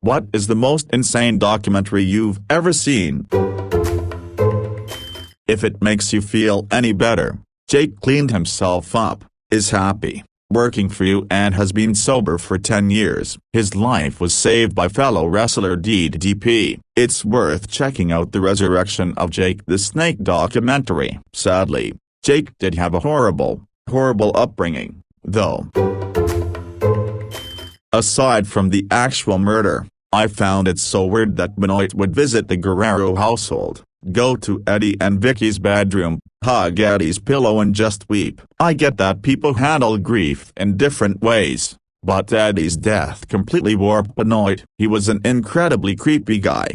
What is the most insane documentary you've ever seen? If it makes you feel any better, Jake cleaned himself up, is happy, working for you and has been sober for 10 years. His life was saved by fellow wrestler DDP. It's worth checking out the Resurrection of Jake the Snake documentary. Sadly, Jake did have a horrible upbringing, though. Aside from the actual murder, I found it so weird that Benoit would visit the Guerrero household, go to Eddie and Vicky's bedroom, hug Eddie's pillow and just weep. I get that people handle grief in different ways, but Eddie's death completely warped Benoit. He was an incredibly creepy guy.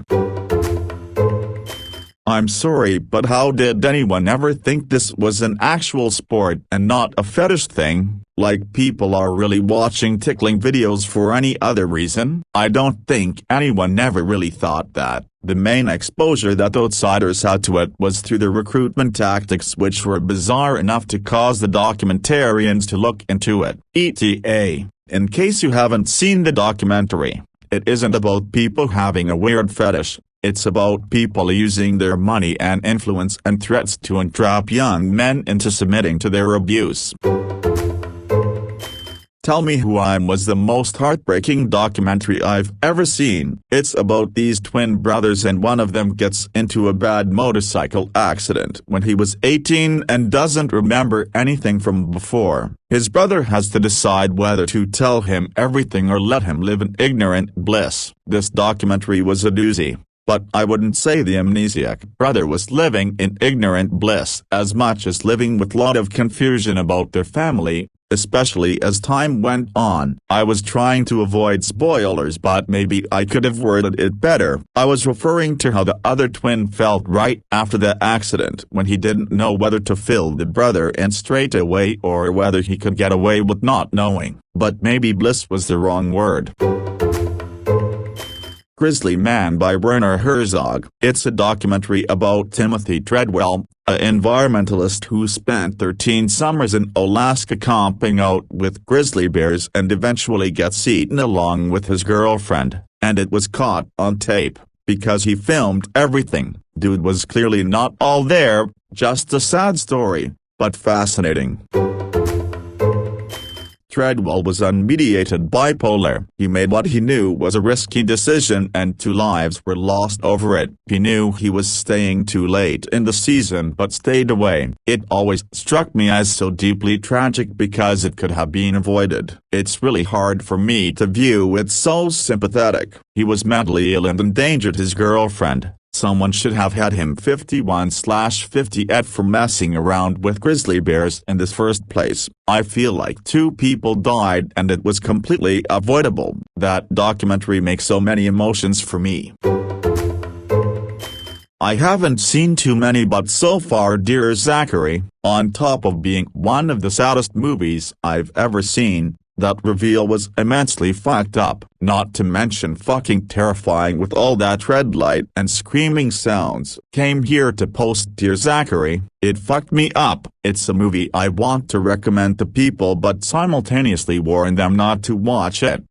I'm sorry, but how did anyone ever think this was an actual sport and not a fetish thing, like people are really watching tickling videos for any other reason? I don't think anyone ever really thought that. The main exposure that outsiders had to it was through the recruitment tactics, which were bizarre enough to cause the documentarians to look into it. ETA, in case you haven't seen the documentary, it isn't about people having a weird fetish. It's about people using their money and influence and threats to entrap young men into submitting to their abuse. Tell Me Who I Am was the most heartbreaking documentary I've ever seen. It's about these twin brothers and one of them gets into a bad motorcycle accident when he was 18 and doesn't remember anything from before. His brother has to decide whether to tell him everything or let him live in ignorant bliss. This documentary was a doozy. But I wouldn't say the amnesiac brother was living in ignorant bliss as much as living with lot of confusion about their family, especially as time went on. I was trying to avoid spoilers, but maybe I could have worded it better. I was referring to how the other twin felt right after the accident when he didn't know whether to fill the brother in straight away or whether he could get away with not knowing. But maybe bliss was the wrong word. Grizzly Man by Werner Herzog. It's a documentary about Timothy Treadwell, an environmentalist who spent 13 summers in Alaska camping out with grizzly bears and eventually gets eaten along with his girlfriend, and it was caught on tape, because he filmed everything. Dude was clearly not all there, just a sad story, but fascinating. Treadwell was unmediated bipolar. He made what he knew was a risky decision and 2 lives were lost over it. He knew he was staying too late in the season but stayed away. It always struck me as so deeply tragic because it could have been avoided. It's really hard for me to view it so sympathetic. He was mentally ill and endangered his girlfriend. Someone should have had him 51/50 for messing around with grizzly bears in the first place. I feel like 2 people died and it was completely avoidable. That documentary makes so many emotions for me. I haven't seen too many, but so far Dear Zachary, on top of being one of the saddest movies I've ever seen, that reveal was immensely fucked up, not to mention fucking terrifying with all that red light and screaming sounds. Came here to post Dear Zachary, it fucked me up. It's a movie I want to recommend to people but simultaneously warn them not to watch it.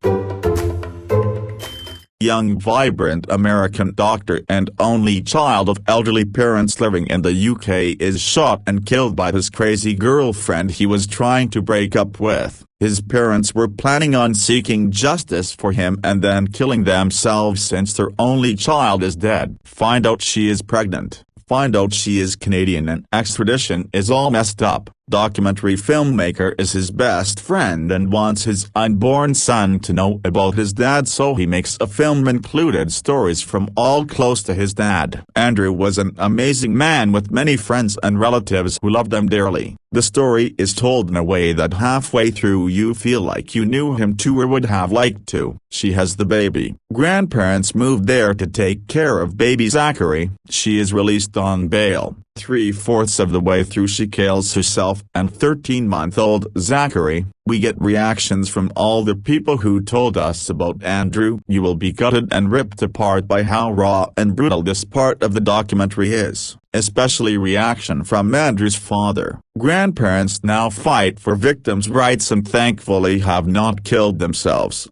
Young vibrant American doctor and only child of elderly parents living in the UK is shot and killed by his crazy girlfriend he was trying to break up with. His parents were planning on seeking justice for him and then killing themselves since their only child is dead. Find out she is pregnant. Find out she is Canadian and extradition is all messed up. Documentary filmmaker is his best friend and wants his unborn son to know about his dad, so he makes a film included stories from all close to his dad. Andrew was an amazing man with many friends and relatives who loved him dearly. The story is told in a way that halfway through you feel like you knew him too or would have liked to. She has the baby. Grandparents moved there to take care of baby Zachary. She is released on bail. 3/4 of the way through she kills herself and 13-month-old Zachary. We get reactions from all the people who told us about Andrew. You will be gutted and ripped apart by how raw and brutal this part of the documentary is, especially reaction from Andrew's father. Grandparents now fight for victims' rights and thankfully have not killed themselves.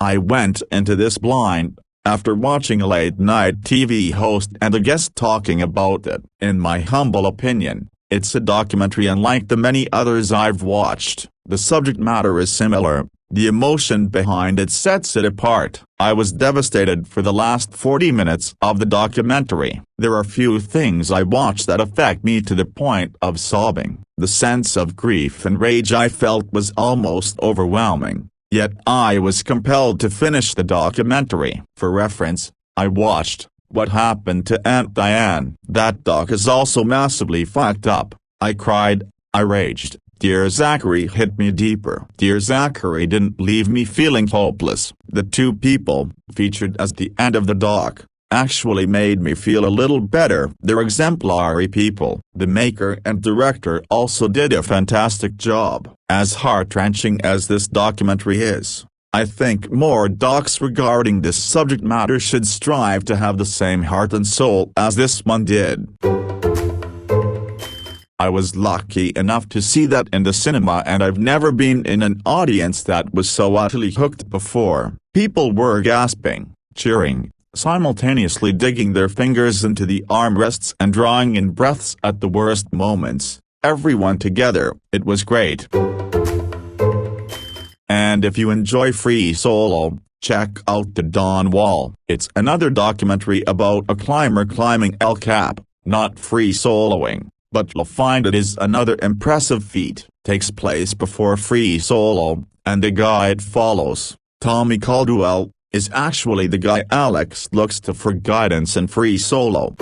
I went into this blind, after watching a late-night TV host and a guest talking about it. In my humble opinion, it's a documentary unlike the many others I've watched. The subject matter is similar, the emotion behind it sets it apart. I was devastated for the last 40 minutes of the documentary. There are few things I watch that affect me to the point of sobbing. The sense of grief and rage I felt was almost overwhelming, yet I was compelled to finish the documentary. For reference, I watched What Happened to Aunt Diane. That doc is also massively fucked up. I cried, I raged. Dear Zachary hit me deeper. Dear Zachary didn't leave me feeling hopeless. The two people, featured as the end of the doc, actually made me feel a little better. They're exemplary people. The maker and director also did a fantastic job. As heart-wrenching as this documentary is, I think more docs regarding this subject matter should strive to have the same heart and soul as this one did. I was lucky enough to see that in the cinema, and I've never been in an audience that was so utterly hooked before. People were gasping, cheering, simultaneously digging their fingers into the armrests and drawing in breaths at the worst moments. Everyone together. It was great. And if you enjoy Free Solo, check out The Dawn Wall. It's another documentary about a climber climbing El Cap, not free soloing. But you'll find it is another impressive feat. Takes place before Free Solo, and the guy it follows, Tommy Caldwell, is actually the guy Alex looks to for guidance in Free Solo.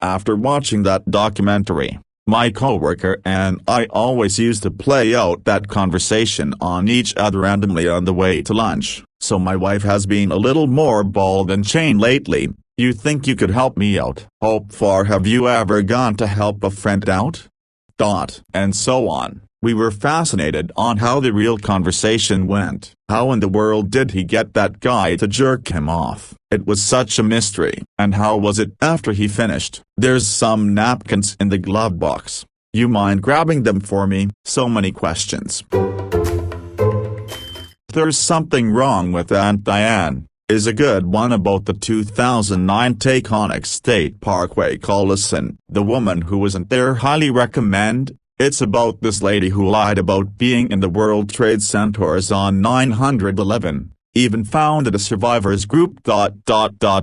After watching that documentary, my coworker and I always used to play out that conversation on each other randomly on the way to lunch. So my wife has been a little more ball and chain lately. You think you could help me out? Hope for. Have you ever gone to help a friend out? And so on. We were fascinated on how the real conversation went. How in the world did he get that guy to jerk him off? It was such a mystery. And how was it after he finished? There's some napkins in the glove box. You mind grabbing them for me? So many questions. There's something wrong with Aunt Diane is a good one about the 2009 Taconic State Parkway collison. The Woman Who Wasn't There. Highly recommend. It's about this lady who lied about being in the World Trade Centers on 9/11, even founded a survivors group.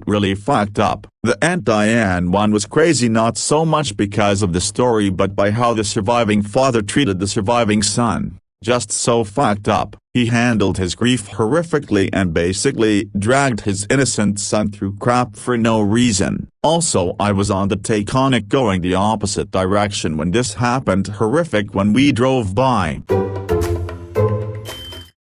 Really fucked up. The Aunt Diane one was crazy, not so much because of the story but by how the surviving father treated the surviving son. Just so fucked up. He handled his grief horrifically and basically dragged his innocent son through crap for no reason. Also, I was on the Taconic going the opposite direction when this happened. Horrific when we drove by.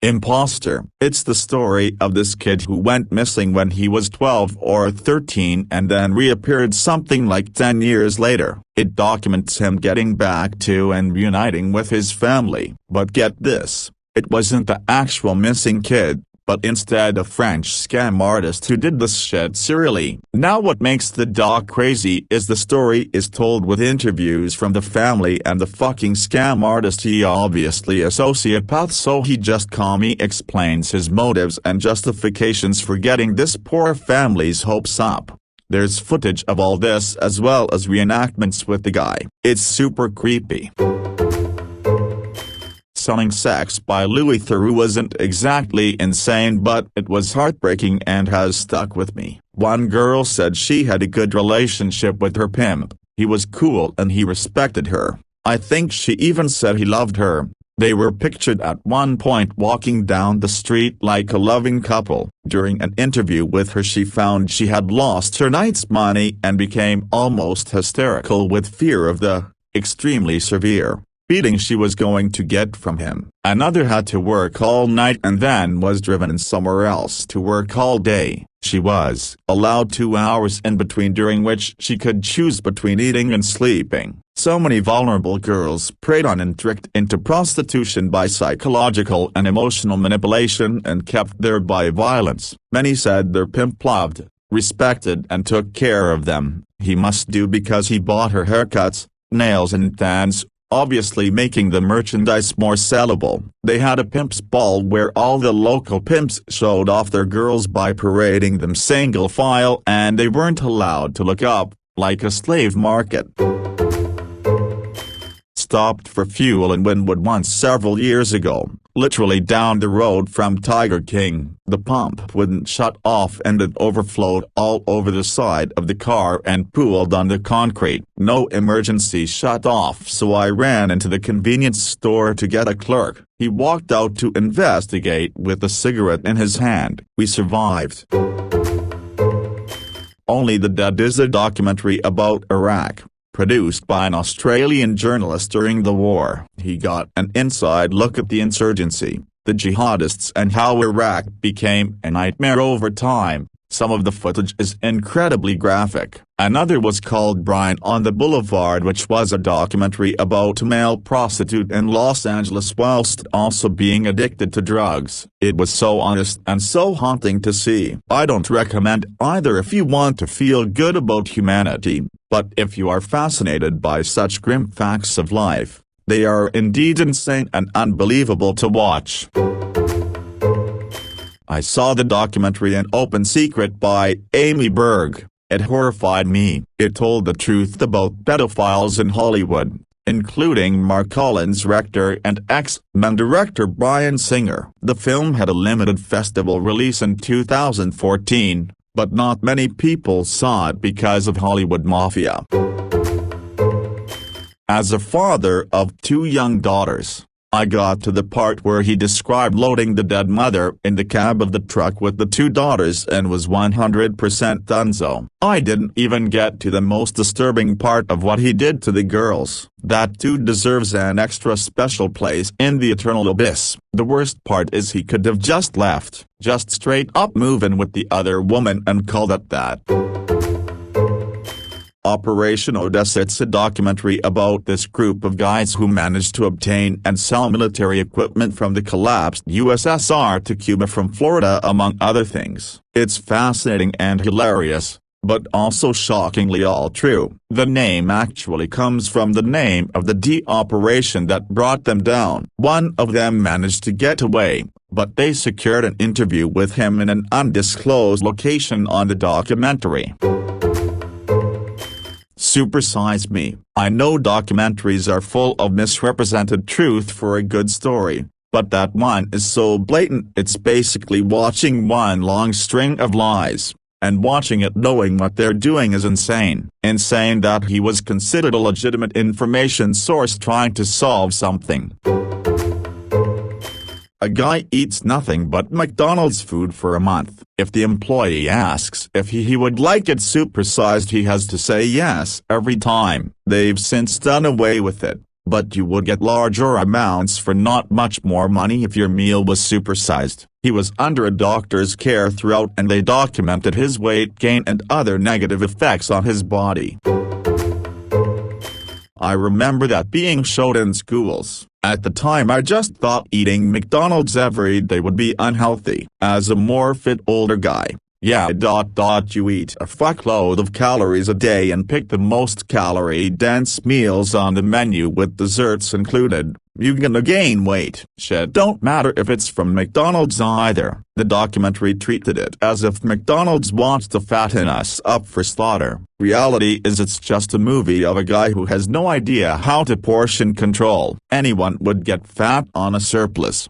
Imposter. It's the story of this kid who went missing when he was 12 or 13 and then reappeared something like 10 years later. It documents him getting back to and reuniting with his family. But get this, it wasn't the actual missing kid, but instead a French scam artist who did this shit serially. Now what makes the doc crazy is the story is told with interviews from the family and the fucking scam artist. He obviously a sociopath, so he just calmly explains his motives and justifications for getting this poor family's hopes up. There's footage of all this as well as reenactments with the guy. It's super creepy. Selling Sex by Louis Theroux wasn't exactly insane, but it was heartbreaking and has stuck with me. One girl said she had a good relationship with her pimp. He was cool and he respected her. I think she even said he loved her. They were pictured at one point walking down the street like a loving couple. During an interview with her, she found she had lost her night's money and became almost hysterical with fear of the extremely severe beating she was going to get from him. Another had to work all night and then was driven somewhere else to work all day. She was allowed 2 hours in between, during which she could choose between eating and sleeping. So many vulnerable girls preyed on and tricked into prostitution by psychological and emotional manipulation and kept there by violence. Many said their pimp loved, respected and took care of them. He must do because he bought her haircuts, nails and tans, obviously making the merchandise more sellable. They had a pimp's ball where all the local pimps showed off their girls by parading them single file, and they weren't allowed to look up, like a slave market. Stopped for fuel in Wynwood once several years ago, literally down the road from Tiger King. The pump wouldn't shut off and it overflowed all over the side of the car and pooled on the concrete. No emergency shut off, so I ran into the convenience store to get a clerk. He walked out to investigate with a cigarette in his hand. We survived. Only the Dead is a documentary about Iraq, produced by an Australian journalist during the war. He got an inside look at the insurgency, the jihadists, and how Iraq became a nightmare over time. Some of the footage is incredibly graphic. Another was called Brian on the Boulevard, which was a documentary about a male prostitute in Los Angeles whilst also being addicted to drugs. It was so honest and so haunting to see. I don't recommend either if you want to feel good about humanity, but if you are fascinated by such grim facts of life, they are indeed insane and unbelievable to watch. I saw the documentary An Open Secret by Amy Berg. It horrified me. It told the truth about pedophiles in Hollywood, including Mark Collins' rector and ex-Men director Bryan Singer. The film had a limited festival release in 2014, but not many people saw it because of Hollywood mafia. As a father of 2 young daughters, I got to the part where he described loading the dead mother in the cab of the truck with the 2 daughters and was 100% donezo. I didn't even get to the most disturbing part of what he did to the girls. That too deserves an extra special place in the eternal abyss. The worst part is he could have just left, just straight up move in with the other woman and called it that. Operation Odessa. It's a documentary about this group of guys who managed to obtain and sell military equipment from the collapsed USSR to Cuba from Florida, among other things. It's fascinating and hilarious, but also shockingly all true. The name actually comes from the name of the D operation that brought them down. One of them managed to get away, but they secured an interview with him in an undisclosed location on the documentary. Supersize Me. I know documentaries are full of misrepresented truth for a good story, but that one is so blatant it's basically watching one long string of lies, and watching it knowing what they're doing is insane. Insane that he was considered a legitimate information source trying to solve something. A guy eats nothing but McDonald's food for a month. If the employee asks if he would like it supersized, he has to say yes every time. They've since done away with it, but you would get larger amounts for not much more money if your meal was supersized. He was under a doctor's care throughout, and they documented his weight gain and other negative effects on his body. I remember that being showed in schools. At the time I just thought eating McDonald's every day would be unhealthy. As a more fit older guy, you eat a fuckload of calories a day and pick the most calorie-dense meals on the menu with desserts included. You're gonna gain weight. Shit don't matter if it's from McDonald's either. The documentary treated it as if McDonald's wants to fatten us up for slaughter. Reality is it's just a movie of a guy who has no idea how to portion control. Anyone would get fat on a surplus.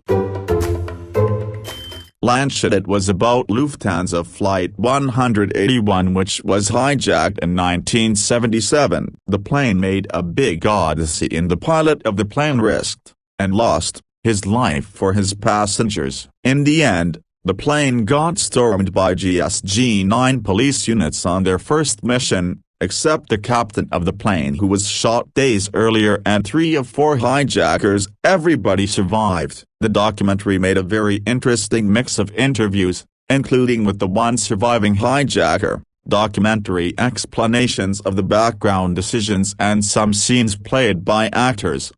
Lancet. It was about Lufthansa Flight 181, which was hijacked in 1977. The plane made a big odyssey and the pilot of the plane risked, and lost, his life for his passengers. In the end, the plane got stormed by GSG-9 police units on their first mission, except the captain of the plane, who was shot days earlier, and 3 of 4 hijackers. Everybody survived. The documentary made a very interesting mix of interviews, including with the one surviving hijacker, documentary explanations of the background decisions, and some scenes played by actors.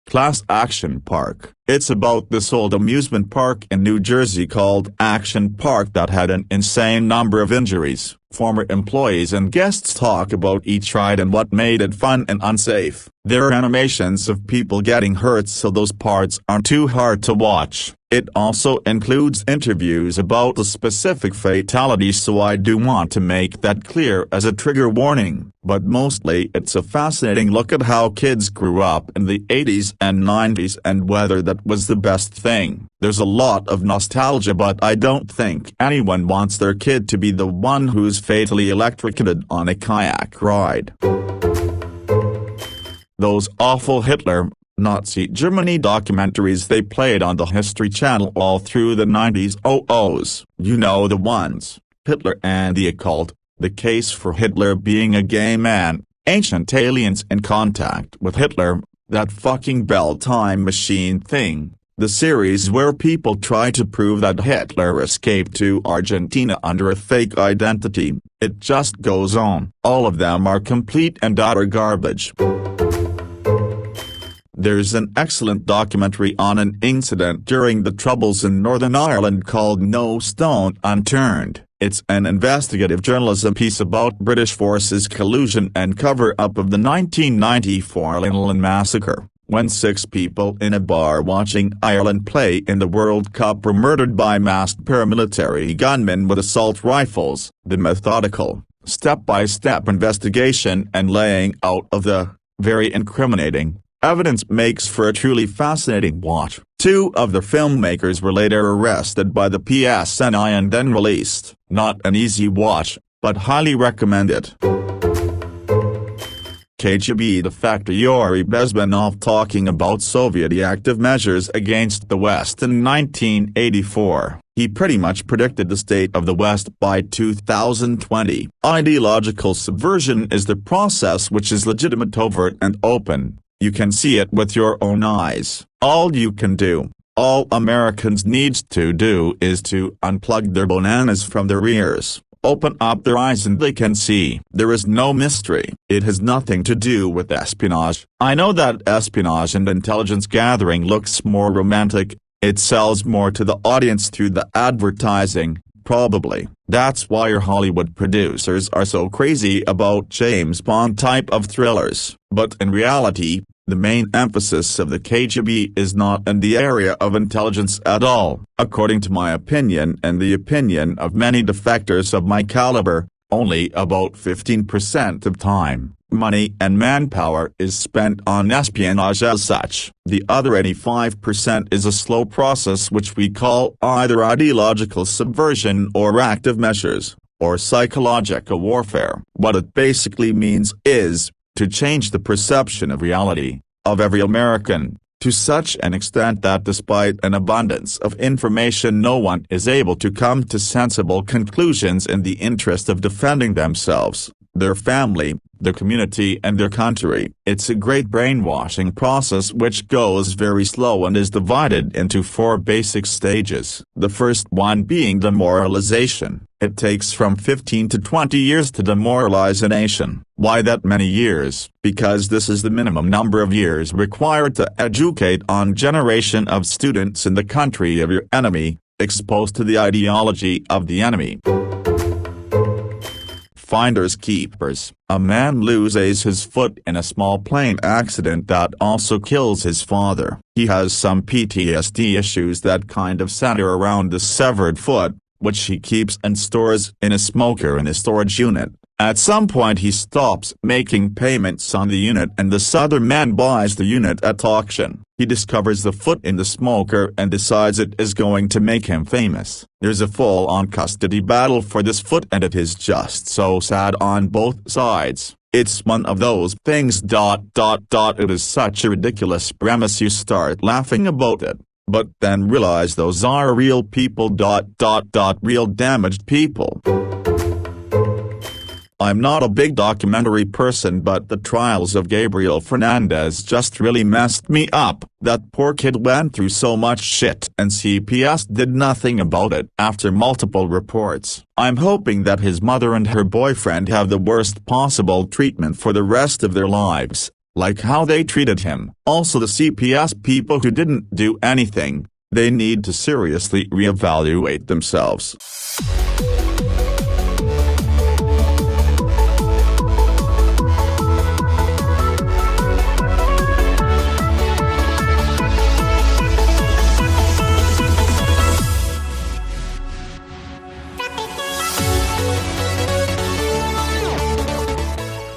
Class Action Park. It's about this old amusement park in New Jersey called Action Park that had an insane number of injuries. Former employees and guests talk about each ride and what made it fun and unsafe. There are animations of people getting hurt, so those parts aren't too hard to watch. It also includes interviews about the specific fatalities, so I do want to make that clear as a trigger warning. But mostly it's a fascinating look at how kids grew up in the 80s and 90s and whether that was the best thing. There's a lot of nostalgia, but I don't think anyone wants their kid to be the one who's fatally electrocuted on a kayak ride. Those awful Hitler, Nazi Germany documentaries they played on the History Channel all through the 90s. You know the ones. Hitler and the Occult, The Case for Hitler Being a Gay Man, Ancient Aliens in Contact with Hitler, that fucking Bell Time Machine thing. The series where people try to prove that Hitler escaped to Argentina under a fake identity. It just goes on. All of them are complete and utter garbage. There's an excellent documentary on an incident during the Troubles in Northern Ireland called No Stone Unturned. It's an investigative journalism piece about British forces' collusion and cover-up of the 1994 Lincoln massacre, when 6 people in a bar watching Ireland play in the World Cup were murdered by masked paramilitary gunmen with assault rifles. The methodical, step-by-step investigation and laying out of the very incriminating evidence makes for a truly fascinating watch. 2 of the filmmakers were later arrested by the PSNI and then released. Not an easy watch, but highly recommended. KGB defector Yuri Bezmenov talking about Soviet active measures against the West in 1984. He pretty much predicted the state of the West by 2020. Ideological subversion is the process which is legitimate, overt and open. You can see it with your own eyes. All you can do, all Americans needs to do is to unplug their bananas from their ears, open up their eyes and they can see. There is no mystery. It has nothing to do with espionage. I know that espionage and intelligence gathering looks more romantic. It sells more to the audience through the advertising. Probably. That's why your Hollywood producers are so crazy about James Bond type of thrillers. But in reality, the main emphasis of the KGB is not in the area of intelligence at all. According to my opinion and the opinion of many defectors of my caliber, only about 15% of time, money and manpower is spent on espionage as such. The other 85% is a slow process which we call either ideological subversion or active measures, or psychological warfare. What it basically means is to change the perception of reality, of every American, to such an extent that despite an abundance of information no one is able to come to sensible conclusions in the interest of defending themselves, their family, their community and their country. It's a great brainwashing process which goes very slow and is divided into 4 basic stages. The first one being demoralization. It takes from 15 to 20 years to demoralize a nation. Why that many years? Because this is the minimum number of years required to educate on generation of students in the country of your enemy, exposed to the ideology of the enemy. Finders keepers. A man loses his foot in a small plane accident that also kills his father. He has some PTSD issues that kind of center around the severed foot, which he keeps and stores in a smoker in a storage unit. At some point he stops making payments on the unit and this other man buys the unit at auction. He discovers the foot in the smoker and decides it is going to make him famous. There's a full-on custody battle for this foot and it is just so sad on both sides. It's one of those things. It is such a ridiculous premise you start laughing about it, but then realize those are real people. Real damaged people. I'm not a big documentary person, but the trials of Gabriel Fernandez just really messed me up. That poor kid went through so much shit and CPS did nothing about it. After multiple reports, I'm hoping that his mother and her boyfriend have the worst possible treatment for the rest of their lives, like how they treated him. Also the CPS people who didn't do anything, they need to seriously reevaluate themselves.